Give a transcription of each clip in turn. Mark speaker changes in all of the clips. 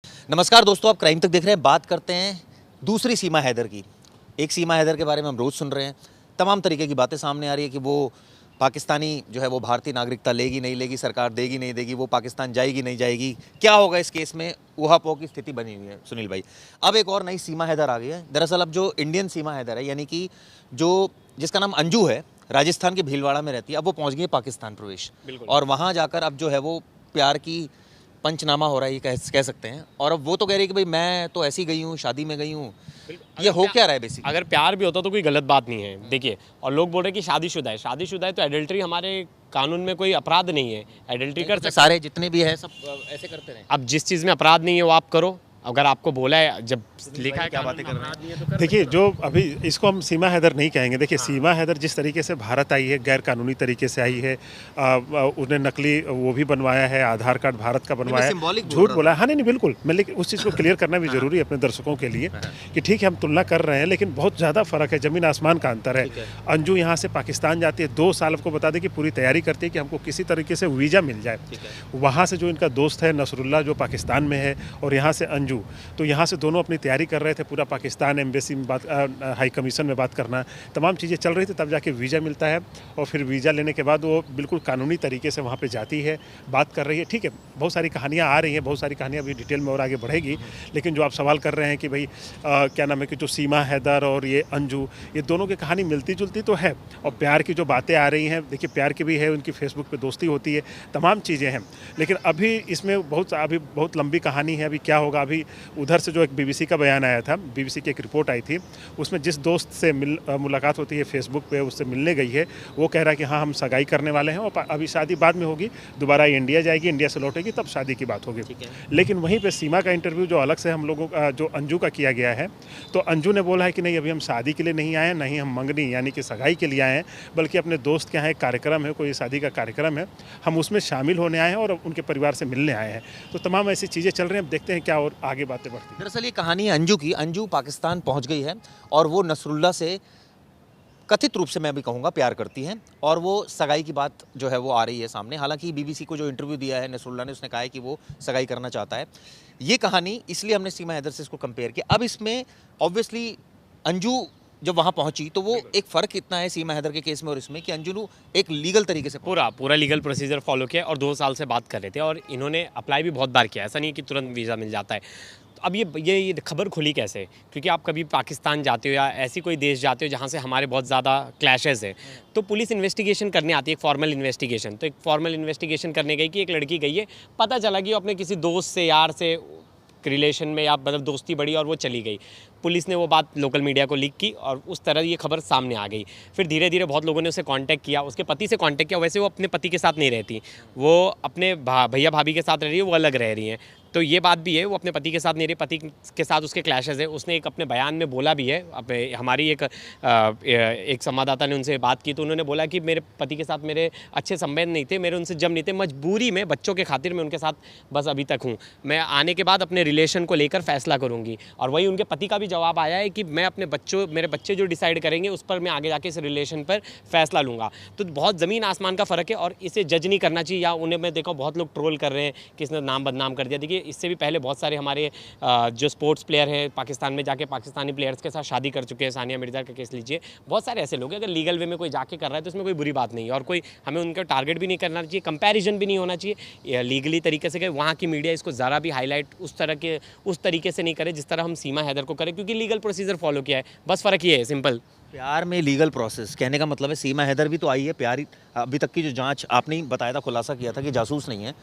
Speaker 1: नमस्कार दोस्तों, आप क्राइम तक देख रहे हैं। बात करते हैं दूसरी सीमा हैदर की। एक सीमा हैदर के बारे में हम रोज़ सुन रहे हैं, तमाम तरीके की बातें सामने आ रही है कि वो पाकिस्तानी जो है वो भारतीय नागरिकता लेगी नहीं लेगी, सरकार देगी नहीं देगी, वो पाकिस्तान जाएगी नहीं जाएगी, क्या होगा इस केस में, ऊहापोह की स्थिति बनी हुई है। सुनील भाई, अब एक और नई सीमा हैदर आ गई है। दरअसल अब जो इंडियन सीमा हैदर है, यानी कि जो जिसका नाम अंजू है, राजस्थान के भीलवाड़ा में रहती है, अब वो पहुँच गई है पाकिस्तान प्रवेश, और वहाँ जाकर अब जो है वो प्यार की पंचनामा हो रहा है, ये कह सकते हैं। और अब वो तो कह रही है कि भाई मैं तो ऐसी गई हूँ, शादी में गई हूँ। ये हो क्या रहा है बेसिकली?
Speaker 2: अगर प्यार भी होता तो कोई गलत बात नहीं है, देखिए। और लोग बोल रहे हैं कि शादीशुदा है, शादीशुदा है तो एडल्ट्री हमारे कानून में कोई अपराध नहीं है, एडल्ट्री कर सकते।
Speaker 1: सारे जितने भी है सब ऐसे करते रहे।
Speaker 2: अब जिस चीज़ में अपराध नहीं है वो आप करो। अगर आपको बोला है, जब लिखा है
Speaker 1: क्या
Speaker 2: कानून
Speaker 1: बातें
Speaker 2: में
Speaker 1: कर रहे
Speaker 2: अपराध नहीं है तो कर
Speaker 3: देखिए,
Speaker 2: सकते
Speaker 3: जो अभी इसको हम सीमा हैदर नहीं कहेंगे। देखिए, सीमा हैदर जिस तरीके से भारत आई है, गैर कानूनी तरीके से आई है। उसने नकली वो भी बनवाया है, आधार कार्ड भारत का बनवाया है,
Speaker 1: symbolic बोल
Speaker 3: झूठ
Speaker 1: रहा
Speaker 3: बोला है। हाँ, नहीं बिल्कुल। मैं लेकिन उस चीज़ को क्लियर करना भी जरूरी है अपने दर्शकों के लिए कि ठीक है, हम तुलना कर रहे हैं, लेकिन बहुत ज़्यादा फर्क है, जमीन आसमान का अंतर है। अंजू यहाँ से पाकिस्तान जाती है, 2 साल आपको बता दें कि पूरी तैयारी करती है कि हमको किसी तरीके से वीज़ा मिल जाए। वहाँ से जो इनका दोस्त है नसरुल्ला, जो पाकिस्तान में है, और यहाँ से अंजू, तो यहाँ से दोनों अपनी तैयारी कर रहे थे। पूरा पाकिस्तान एम्बेसी में बात, हाई कमीशन में बात करना, तमाम चीज़ें चल रही थी। तब जाके वीज़ा मिलता है, और फिर वीज़ा लेने के बाद वो बिल्कुल कानूनी तरीके से वहाँ पे जाती है, बात कर रही है। ठीक है, बहुत सारी कहानियाँ आ रही हैं, बहुत सारी कहानियाँ अभी डिटेल में और आगे बढ़ेगी। लेकिन जो आप सवाल कर रहे हैं कि भाई क्या नाम है, कि जो सीमा हैदर और ये अंजू, ये दोनों की कहानी मिलती जुलती तो है। और प्यार की जो बातें आ रही हैं, देखिए प्यार की भी है, उनकी फेसबुक पे दोस्ती होती है, तमाम चीज़ें हैं। लेकिन अभी इसमें अभी बहुत लंबी कहानी है। अभी क्या होगा, अभी उधर से जो एक बीबीसी का बयान आया था, बीबीसी की एक रिपोर्ट आई थी, उसमें जिस दोस्त से मुलाकात होती है फेसबुक पे, उससे मिलने गई है, वो कह रहा है कि हाँ हम सगाई करने वाले हैं और अभी शादी बाद में होगी, दोबारा इंडिया जाएगी, इंडिया से लौटेगी, तब शादी की बात होगी। लेकिन वहीं पे सीमा का इंटरव्यू जो अलग से हम लोगों का, जो अंजू का किया गया है, तो अंजू ने बोला है कि नहीं, अभी हम शादी के लिए नहीं आए हैं, नहीं हम मंगनी यानी कि सगाई के लिए आए हैं, बल्कि अपने दोस्त के यहाँ एक कार्यक्रम है, कोई शादी का कार्यक्रम है, हम उसमें शामिल होने आए हैं और उनके परिवार से मिलने आए हैं। तो तमाम ऐसी चीज़ें चल रही हैं। अब देखते हैं क्या और आगे बातें बढ़ती हैं।
Speaker 1: दरअसल ये कहानी है अंजू की। अंजू पाकिस्तान पहुंच गई है और वो नसरुल्ला से कथित रूप से, मैं भी कहूँगा, प्यार करती हैं, और वो सगाई की बात जो है वो आ रही है सामने। हालांकि बीबीसी को जो इंटरव्यू दिया है नसरुल्ला ने, उसने कहा है कि वो सगाई करना चाहता है। ये कहानी इसलिए हमने सीमा हैदर से इसको कंपेयर किया। अब इसमें ऑब्वियसली अंजू जब वहाँ पहुंची तो वो एक फ़र्क इतना है सीमा हैदर के केस में और इसमें, कि अंजू ने एक लीगल तरीके से
Speaker 2: पूरा लीगल प्रोसीजर फॉलो किया और 2 साल से बात कर रहे थे, और इन्होंने अप्लाई भी बहुत बार किया। ऐसा नहीं कि तुरंत वीज़ा मिल जाता है। तो अब ये खबर खुली कैसे? क्योंकि आप कभी पाकिस्तान जाते हो या ऐसी कोई देश जाते हो जहाँ से हमारे बहुत ज़्यादा क्लैशेज़ है, तो पुलिस इन्वेस्टिगेशन करने आती है, एक फॉर्मल इन्वेस्टिगेशन। तो एक फॉर्मल इन्वेस्टिगेशन करने गई कि एक लड़की गई है, पता चला कि वो अपने किसी दोस्त से, यार से रिलेशन में, या मतलब दोस्ती बढ़ी और वो चली गई। पुलिस ने वो बात लोकल मीडिया को लीक की और उस तरह ये खबर सामने आ गई। फिर धीरे धीरे बहुत लोगों ने उसे कांटेक्ट किया, उसके पति से कांटेक्ट किया। वैसे वो अपने पति के साथ नहीं रहती, वो अपने भैया भाभी के साथ रह रही है, वो अलग रह रही हैं। तो ये बात भी है, वो अपने पति के साथ नहीं रही, पति के साथ उसके क्लैशेज़ है। उसने एक अपने बयान में बोला भी है, हमारी एक संवाददाता ने उनसे बात की, तो उन्होंने बोला कि मेरे पति के साथ मेरे अच्छे संबंध नहीं थे, मेरे उनसे जम नहीं थे, मजबूरी में, बच्चों के खातिर मैं उनके साथ बस अभी तक हूँ। मैं आने के बाद अपने रिलेशन को लेकर फैसला करूँगी। और वही उनके पति का भी जवाब आया है कि मैं अपने मेरे बच्चे जो डिसाइड करेंगे उस पर मैं आगे जाके इस रिलेशन पर फैसला लूँगा। तो बहुत ज़मीन आसमान का फ़र्क है, और इसे जज नहीं करना चाहिए। या उन्हें मैं देखा बहुत लोग ट्रोल कर रहे हैं कि इसने नाम बदनाम कर दिया। देखिए, इससे भी पहले बहुत सारे हमारे जो स्पोर्ट्स प्लेयर हैं, पाकिस्तान में जाके पाकिस्तानी प्लेयर्स के साथ शादी कर चुके हैं। सानिया मिर्ज़ा का केस लीजिए, बहुत सारे ऐसे लोग हैं। अगर लीगल वे में कोई जाके कर रहा है तो उसमें कोई बुरी बात नहीं है, और कोई हमें उनका टारगेट भी नहीं करना चाहिए, कंपैरिजन भी नहीं होना चाहिए। लीगली तरीके से वहाँ की मीडिया इसको ज़रा भी हाईलाइट उस तरीके से नहीं करे जिस तरह हम सीमा हैदर को करें, क्योंकि लीगल प्रोसीजर फॉलो किया है। बस फ़र्क ये है, सिंपल।
Speaker 1: प्यार में लीगल प्रोसेस कहने का मतलब है सीमा हैदर भी तो आई है। प्यार अभी तक की जो जांच आपने ही बताया था, खुलासा किया था कि जासूस नहीं है,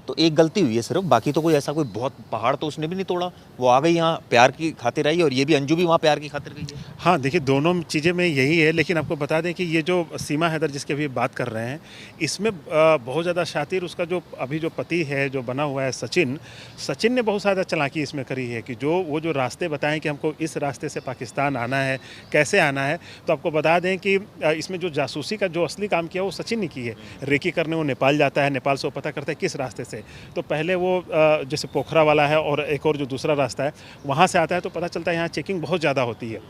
Speaker 1: तो एक गलती हुई है सिर्फ, बाकी तो कोई ऐसा कोई बहुत पहाड़ तो उसने भी नहीं तोड़ा। वो आ गई यहाँ प्यार की खातिर आई, और ये भी अंजू भी वहाँ प्यार की खातिर गई है।
Speaker 3: हाँ, देखिए दोनों चीज़ें में यही है। लेकिन आपको बता दें कि ये जो सीमा हैदर जिसकी अभी बात कर रहे हैं, इसमें बहुत ज़्यादा शातिर उसका जो अभी जो पति है, जो बना हुआ है सचिन ने बहुत ज़्यादा चालाकी इसमें करी है कि वो जो रास्ते बताएं कि हमको इस रास्ते से पाकिस्तान आना है, कैसे आना है। तो आपको बता दें कि इसमें जो जासूसी का जो असली काम किया वो सचिन ने की है। रेकी करने वो नेपाल जाता है, नेपाल से वो पता करता है किस रास्ते से से, तो पहले वो जैसे पोखरा वाला है और एक और जो दूसरा रास्ता है वहाँ से आता है, तो पता चलता है यहाँ चेकिंग बहुत ज़्यादा होती है।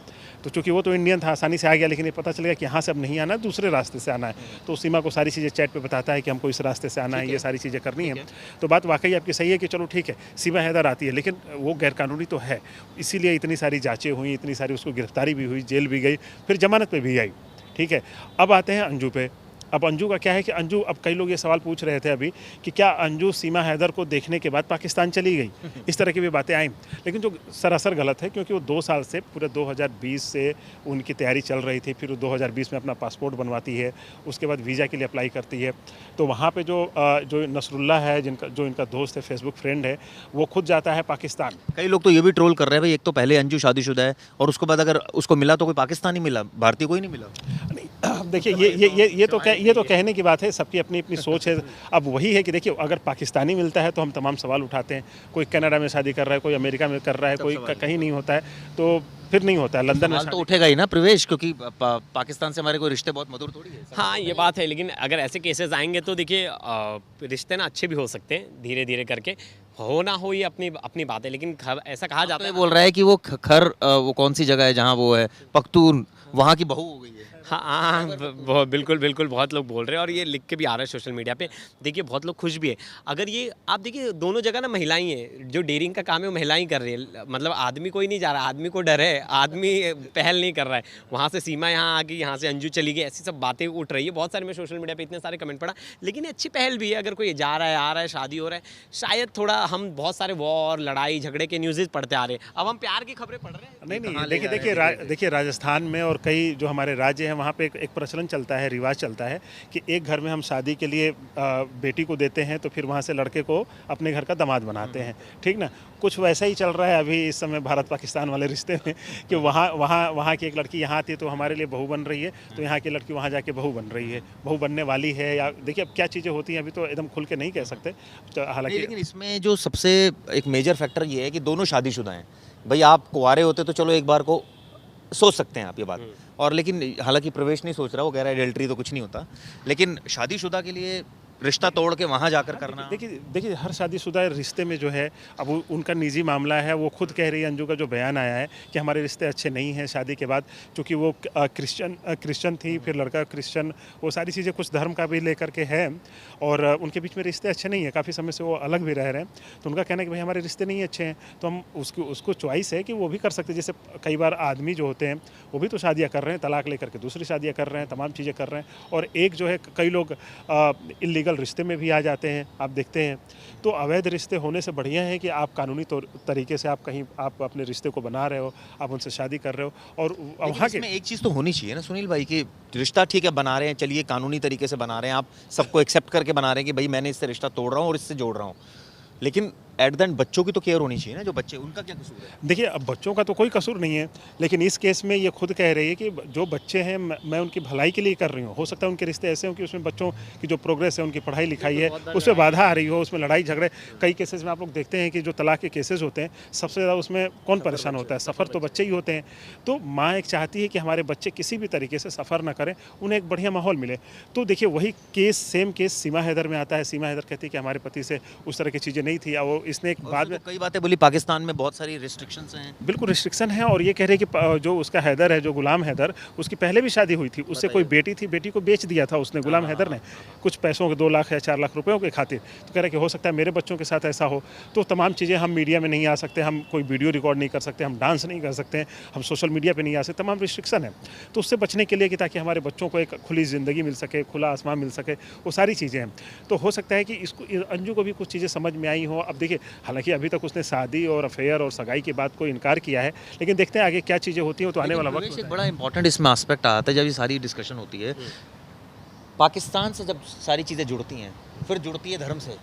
Speaker 3: तो चूँकि वो तो इंडियन था, आसानी से आ गया, लेकिन ये पता चलेगा कि यहाँ से अब नहीं आना, दूसरे रास्ते से आना है। तो सीमा को सारी चीज़ें चैट पे बताता है कि हमको इस रास्ते से आना है, ये सारी चीज़ें करनी है। तो बात वाकई आपकी सही है कि चलो ठीक है, सीमा हैदर आती है, लेकिन वो गैरकानूनी तो है, इसीलिए इतनी सारी जाँचें हुई, इतनी सारी उसको गिरफ्तारी भी हुई, जेल भी गई, फिर जमानत पे भी आई। ठीक है, अब आते हैं अंजू पे। अब अंजू का क्या है कि अंजू, अब कई लोग ये सवाल पूछ रहे थे अभी कि क्या अंजू सीमा हैदर को देखने के बाद पाकिस्तान चली गई, इस तरह की भी बातें आई, लेकिन जो सरासर गलत है, क्योंकि वो 2 साल से, पूरे 2020 से उनकी तैयारी चल रही थी। फिर वो 2020 में अपना पासपोर्ट बनवाती है, उसके बाद वीज़ा के लिए अप्लाई करती है। तो वहाँ पर जो नसरुल्ला है, जो इनका दोस्त है, फेसबुक फ्रेंड है, वो खुद जाता है पाकिस्तान।
Speaker 1: कई लोग तो ये भी ट्रोल कर रहे हैं भाई, एक तो पहले अंजू शादीशुदा है और उसके बाद अगर उसको मिला तो कोई पाकिस्तानी मिला, भारतीय कोई नहीं मिला।
Speaker 3: नहीं, देखिए ये तो कहने की बात है, सबकी अपनी अपनी सोच है। अब वही है कि देखिए, अगर पाकिस्तानी मिलता है तो हम तमाम सवाल उठाते हैं। कोई कनाडा में शादी कर रहा है, कोई अमेरिका में कर रहा है, कोई कहीं नहीं होता है, तो फिर नहीं होता है। लंदन में
Speaker 1: तो उठेगा ही ना प्रवेश, क्योंकि पाकिस्तान से हमारे कोई रिश्ते बहुत मधुर थोड़ी है।
Speaker 2: हाँ, ये बात है, लेकिन अगर ऐसे केसेस आएंगे तो देखिए रिश्ते ना अच्छे भी हो सकते हैं, धीरे धीरे करके। हो ना हो ये अपनी अपनी बात है, लेकिन ऐसा कहा जाता है,
Speaker 1: बोल रहा है कि वो वो कौन सी जगह है जहाँ वो है, पख्तून, वहाँ की बहू हो गई है।
Speaker 2: हाँ, बिल्कुल बिल्कुल, बहुत लोग बोल रहे हैं और ये लिख के भी आ रहा है सोशल मीडिया पे। देखिए, बहुत लोग खुश भी है। अगर ये आप देखिए, दोनों जगह ना महिलाएं हैं, जो डेयरिंग का काम है वो महिलाएं कर रही है। मतलब आदमी कोई नहीं जा रहा, आदमी को डर है, आदमी पहल नहीं कर रहा है। वहाँ से सीमा यहाँ आ गई, यहाँ से अंजू चली गई, ऐसी सब बातें उठ रही है बहुत सारी। मैं सोशल मीडिया पर इतने सारे कमेंट पढ़ा, लेकिन अच्छी पहल भी है। अगर कोई जा रहा है, आ रहा है, शादी हो रहा है, शायद थोड़ा हम बहुत सारे वॉर, लड़ाई झगड़े के न्यूज़ पढ़ते आ रहे हैं, अब हम प्यार की खबरें पढ़ रहे हैं।
Speaker 3: नहीं, देखिए राजस्थान में और कई जो हमारे राज्य हैं, वहाँ पे एक प्रचलन चलता है, रिवाज चलता है कि एक घर में हम शादी के लिए बेटी को देते हैं, तो फिर वहाँ से लड़के को अपने घर का दामाद बनाते हैं। ठीक ना, कुछ वैसा ही चल रहा है अभी इस समय भारत पाकिस्तान वाले रिश्ते में, कि वहाँ की एक लड़की यहाँ आती है तो हमारे लिए बहू बन रही है, तो यहाँ की लड़की वहाँ जाके बहू बन रही है, बहू बनने वाली है, या देखिए अब क्या चीज़ें होती हैं, अभी तो एकदम खुल के नहीं कह सकते। तो हालांकि
Speaker 1: लेकिन इसमें जो सबसे एक मेजर फैक्टर ये है कि दोनों शादीशुदा हैं। भाई आप कुंवारे होते तो चलो एक बार को सोच सकते हैं आप ये बात, और लेकिन हालांकि प्रवेश नहीं सोच रहा, वो कह रहा है एडल्ट्री तो कुछ नहीं होता, लेकिन शादीशुदा के लिए रिश्ता तोड़ के वहाँ जाकर करना।
Speaker 3: देखिए हर शादीशुदा रिश्ते में जो है, अब उनका निजी मामला है। वो खुद कह रही है, अंजू का जो बयान आया है कि हमारे रिश्ते अच्छे नहीं हैं शादी के बाद, क्योंकि वो क्रिश्चियन थी, फिर लड़का क्रिश्चियन, वो सारी चीज़ें कुछ धर्म का भी लेकर के है, और उनके बीच में रिश्ते अच्छे नहीं हैं, काफ़ी समय से वो अलग भी रह रहे हैं। तो उनका कहना है कि भाई हमारे रिश्ते नहीं अच्छे हैं, तो हम उसको चॉइस है कि वो भी कर सकते हैं। जैसे कई बार आदमी जो होते हैं वो भी तो शादियाँ कर रहे हैं, तलाक लेकर के दूसरी शादियाँ कर रहे हैं, तमाम चीज़ें कर रहे हैं, और एक जो है, कई लोग इलीगल रिश्ते में भी आ जाते हैं, आप देखते हैं। तो अवैध रिश्ते होने से बढ़िया है कि आप कानूनी तरीके से आप अपने रिश्ते को बना रहे हो, आप उनसे शादी कर रहे हो। और वहाँ के
Speaker 1: एक चीज़ तो होनी चाहिए ना सुनील भाई, कि रिश्ता ठीक है बना रहे हैं, चलिए कानूनी तरीके से बना रहे हैं, आप सबको एक्सेप्ट करके बना रहे हैं कि भाई मैंने इससे रिश्ता तोड़ रहा हूँ और इससे जोड़ रहा हूँ, लेकिन एट द एंड बच्चों की तो केयर होनी चाहिए ना, जो बच्चे, उनका क्या कसूर है?
Speaker 3: देखिए, अब बच्चों का तो कोई कसूर नहीं है, लेकिन इस केस में ये खुद कह रही है कि जो बच्चे हैं मैं उनकी भलाई के लिए कर रही हूँ। हो सकता है उनके रिश्ते ऐसे हों कि उसमें बच्चों की जो प्रोग्रेस है, उनकी पढ़ाई लिखाई है, उसमें बाधा आ रही हो, उसमें लड़ाई झगड़े। कई केसेस में आप लोग देखते हैं कि जो तलाक के केसेस होते हैं, सबसे ज़्यादा उसमें कौन परेशान होता है? सफ़र तो बच्चे ही होते हैं। तो माँ एक चाहती है कि हमारे बच्चे किसी भी तरीके से सफ़र ना करें, उन्हें एक बढ़िया माहौल मिले। तो देखिए वही सेम केस सीमा हैदर में आता है। सीमा हैदर कहती है कि हमारे पति से उस तरह की चीज़ें नहीं थी, और इसने एक बाद में
Speaker 1: कई बातें बोली, पाकिस्तान में बहुत सारी रिस्ट्रिक्शंस हैं।
Speaker 3: बिल्कुल रिस्ट्रिक्शन है, और ये कह रहे हैं कि जो उसका हैदर है, जो गुलाम हैदर, उसकी पहले भी शादी हुई थी, उससे कोई बेटी थी, बेटी को बेच दिया था उसने, गुलाम हैदर ने, कुछ पैसों के 2 लाख या 4 लाख रुपयों के खातिर। तो कह रहे कि हो सकता है मेरे बच्चों के साथ ऐसा हो। तो तमाम चीज़ें, हम मीडिया में नहीं आ सकते, हम कोई वीडियो रिकॉर्ड नहीं कर सकते, हम डांस नहीं कर सकते, हम सोशल मीडिया पर नहीं आ सकते, तमाम रिस्ट्रिक्शन है। तो उससे बचने के लिए कि ताकि हमारे बच्चों को एक खुली ज़िंदगी मिल सके, खुला आसमान मिल सके, वो सारी चीज़ें हैं। तो हो सकता है कि इसको अंजू को भी कुछ चीज़ें समझ में आई हो। अब देखिए, हालांकि अभी तक उसने शादी और अफेयर और सगाई की बात को इनकार किया है, लेकिन देखते हैं आगे क्या चीज़ें होती हैं। तो आने वाला वक्त
Speaker 1: एक बड़ा इंपॉर्टेंट इसमें एस्पेक्ट आता है जब ये सारी डिस्कशन होती है, पाकिस्तान से जब सारी चीज़ें जुड़ती हैं, फिर जुड़ती है धर्म से,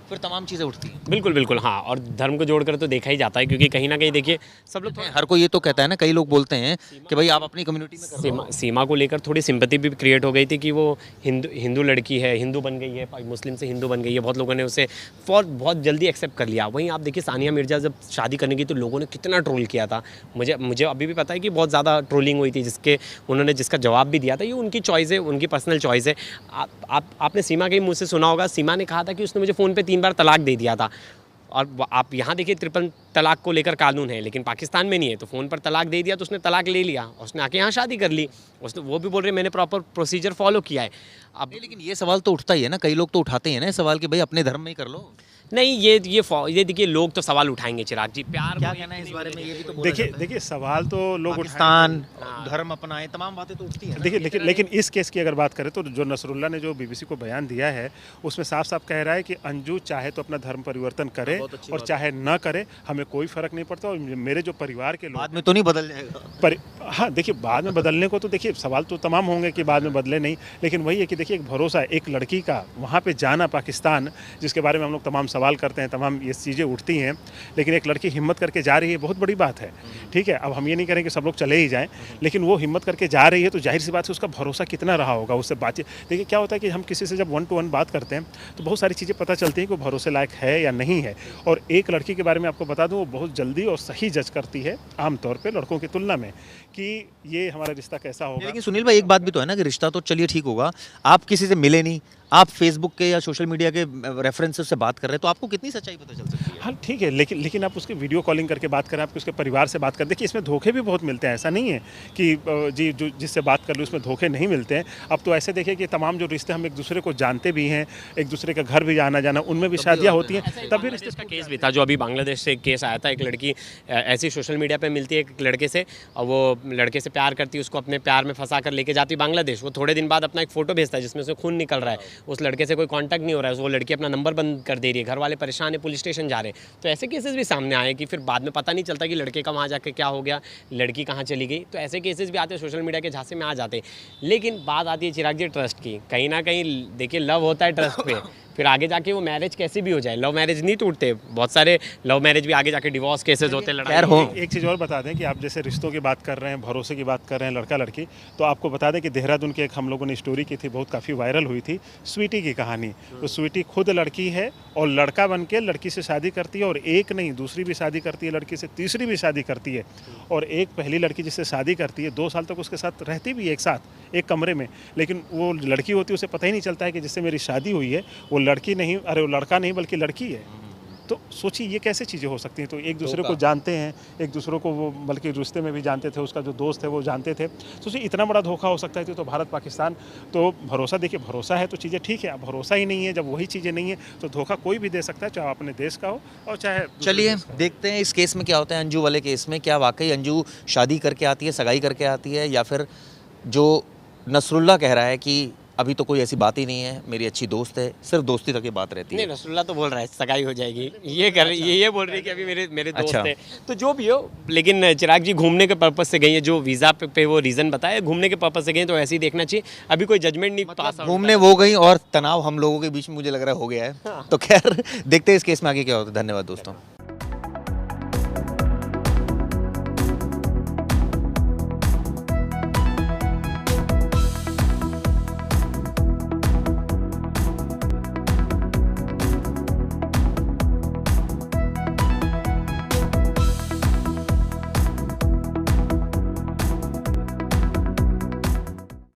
Speaker 1: फिर तमाम चीज़ें उठती हैं।
Speaker 2: बिल्कुल बिल्कुल, हाँ, और धर्म को जोड़कर तो देखा ही जाता है, क्योंकि कहीं ना कहीं देखिए सब लोग
Speaker 1: हर कोई ये तो कहता है ना, कई लोग बोलते हैं कि भाई आप अपनी कम्युनिटी में कर रहे हो।
Speaker 2: सीमा को लेकर थोड़ी सिंपैथी भी क्रिएट हो गई थी कि वो हिंदू लड़की है, हिंदू बन गई है, मुस्लिम से हिंदू बन गई है, बहुत लोगों ने उसे बहुत जल्दी एक्सेप्ट कर लिया। वहीं आप देखिए सानिया मिर्जा जब शादी करने की तो लोगों ने कितना ट्रोल किया था। मुझे अभी भी पता है कि बहुत ज़्यादा ट्रोलिंग हुई थी, जिसका जवाब भी दिया था। ये उनकी चॉइस है, उनकी पर्सनल चॉइस है। आपने सीमा के मुँह से सुना होगा, सीमा ने कहा था कि उसने मुझे फ़ोन पे 3 3 बार तलाक दे दिया था। और आप यहाँ देखिए ट्रिपल तलाक को लेकर कानून है, लेकिन पाकिस्तान में नहीं है। तो फ़ोन पर तलाक दे दिया तो उसने तलाक ले लिया, उसने आके यहाँ शादी कर ली। उसने वो भी बोल रहे मैंने प्रॉपर प्रोसीजर फॉलो किया है। अब
Speaker 1: नहीं, लेकिन ये सवाल तो उठता ही है ना, कई लोग तो उठाते हैं ना ये सवाल कि भाई अपने धर्म में ही कर लो।
Speaker 2: नहीं, ये देखिए लोग तो सवाल उठाएंगे चिराग जी, प्यार
Speaker 1: क्या
Speaker 2: को
Speaker 1: कहना है इस बारे में, ये भी तो बोला
Speaker 3: देखिए
Speaker 1: जाता है।
Speaker 3: देखिए सवाल तो लोग
Speaker 1: पाकिस्तान धर्म अपनाए, तमाम बातें तो उठती हैं ना।
Speaker 3: देखिए लेकिन इस केस की अगर बात करें तो जो नसरुल्ला ने जो बीबीसी को बयान दिया है उसमें साफ साफ कह रहा है कि अंजू चाहे तो अपना धर्म परिवर्तन करे
Speaker 1: बहुत अच्छी
Speaker 3: और
Speaker 1: बात
Speaker 3: चाहे न करे, हमें कोई फर्क नहीं पड़ता। और मेरे जो परिवार के लोग
Speaker 1: बाद में तो नहीं बदल जाएगा।
Speaker 3: हाँ देखिए बाद में बदलने को तो देखिए सवाल तो तमाम होंगे कि बाद में बदले नहीं, लेकिन वही है कि देखिए एक भरोसा, एक लड़की का वहाँ पे जाना पाकिस्तान, जिसके बारे में हम लोग तमाम सवाल करते हैं, तमाम ये चीज़ें उठती हैं, लेकिन एक लड़की हिम्मत करके जा रही है, बहुत बड़ी बात है। ठीक है, अब हम ये नहीं करें कि सब लोग चले ही जाएं, लेकिन वो हिम्मत करके जा रही है तो जाहिर सी बात है उसका भरोसा कितना रहा होगा, उससे बातचीत। देखिए क्या होता है कि हम किसी से जब 1 to 1 बात करते हैं तो बहुत सारी चीज़ें पता चलती हैं कि वो भरोसे लायक है या नहीं है। और एक लड़की के बारे में आपको बता दूं, वो बहुत जल्दी और सही जज करती है आमतौर पे लड़कों की तुलना में कि ये हमारा रिश्ता कैसा होगा।
Speaker 1: लेकिन सुनील भाई, एक बात भी तो है ना कि रिश्ता तो चलिए ठीक होगा, आप किसी से मिले नहीं, आप फेसबुक के या सोशल मीडिया के रेफरेंसेस से बात कर रहे हैं, तो आपको कितनी सच्चाई पता चल सकती है?
Speaker 3: हाँ ठीक है, लेकिन आप उसके वीडियो कॉलिंग करके बात करें, आप उसके परिवार से बात करें। देखिए इसमें धोखे भी बहुत मिलते हैं, ऐसा नहीं है कि जी जो जिससे बात कर लो उसमें धोखे नहीं मिलते हैं। अब तो ऐसे देखिए कि तमाम जो रिश्ते हम एक दूसरे को जानते भी हैं, एक दूसरे का घर भी आना जाना, उनमें भी शादियाँ होती हैं, तब भी रिश्ते
Speaker 2: का केस भी था जो अभी बांग्लादेश से एक केस आया था। एक लड़की ऐसी सोशल मीडिया पे मिलती है एक लड़के से, और वो लड़के से प्यार करती है, उसको अपने प्यार में फंसा कर लेके जाती बांग्लादेश। वो थोड़े दिन बाद अपना एक फोटो भेजता है जिसमें से खून निकल रहा है, उस लड़के से कोई कांटेक्ट नहीं हो रहा है, वो लड़की अपना नंबर बंद कर दे रही है, घर वाले परेशान है, पुलिस स्टेशन जा रहे हैं। तो ऐसे केसेस भी सामने आए कि फिर बाद में पता नहीं चलता कि लड़के का वहाँ जाके क्या हो गया, लड़की कहाँ चली गई। तो ऐसे केसेस भी आते हैं, सोशल मीडिया के झांसे में आ जाते हैं। लेकिन बात आती है चिराग जी ट्रस्ट की, कहीं ना कहीं देखिए लव होता है ट्रस्ट पे, फिर आगे जाके वो मैरिज कैसे भी हो जाए, लव मैरिज नहीं टूटते, बहुत सारे लव मैरिज भी आगे जाके डिवोर्स केसेस होते हैं,
Speaker 1: खैर
Speaker 2: लड़ाई
Speaker 1: हो।
Speaker 3: एक चीज़ और बता दें कि आप जैसे रिश्तों की बात कर रहे हैं, भरोसे की बात कर रहे हैं, लड़का लड़की, तो आपको बता दें कि देहरादून की एक हम लोगों ने स्टोरी की थी, बहुत काफ़ी वायरल हुई थी, स्वीटी की कहानी। तो स्वीटी खुद लड़की है और लड़का बन के लड़की से शादी करती है, और एक नहीं दूसरी भी शादी करती है लड़की से, तीसरी भी शादी करती है। और एक पहली लड़की जिससे शादी करती है 2 साल तक उसके साथ रहती भी है, एक साथ एक कमरे में, लेकिन वो लड़की होती है, उसे पता ही नहीं चलता है कि जिससे मेरी शादी हुई है वो लड़की नहीं, अरे वो लड़का नहीं बल्कि लड़की है। तो सोचिए ये कैसे चीज़ें हो सकती हैं। तो एक दूसरे को जानते हैं, एक दूसरे को वो बल्कि रिश्ते में भी जानते थे, उसका जो दोस्त है वो जानते थे। सोचिए इतना बड़ा धोखा हो सकता है। तो भारत पाकिस्तान तो भरोसा, देखिए भरोसा है तो चीज़ें ठीक है, अब भरोसा ही नहीं है, जब वही चीज़ें नहीं है तो धोखा कोई भी दे सकता है, चाहे अपने देश का हो और चाहे।
Speaker 1: चलिए देखते हैं इस केस में क्या होता है। अंजू वाले केस में क्या वाकई अंजू शादी करके आती है, सगाई करके आती है, या फिर जो नसरुल्ला कह रहा है कि अभी तो कोई ऐसी बात ही नहीं है, मेरी अच्छी दोस्त है, सिर्फ दोस्ती तक ये बात रहती है।
Speaker 2: नहीं, रसुल्ला तो बोल रहा है सगाई हो जाएगी, ये बोल रही है कि अभी मेरे दोस्त
Speaker 1: अच्छा।
Speaker 2: है। तो जो भी हो, लेकिन चिराग जी घूमने के पर्पस से गई है, जो वीज़ा पे वो रीज़न बताया, घूमने के पर्पस से गई, तो ऐसे ही देखना चाहिए। अभी कोई जजमेंट नहीं पास आउट
Speaker 1: घूमने वो गई और तनाव हम लोगों के बीच में मुझे लग रहा है हो गया है। तो खैर देखते हैं इस केस में आगे क्या होता है। धन्यवाद दोस्तों।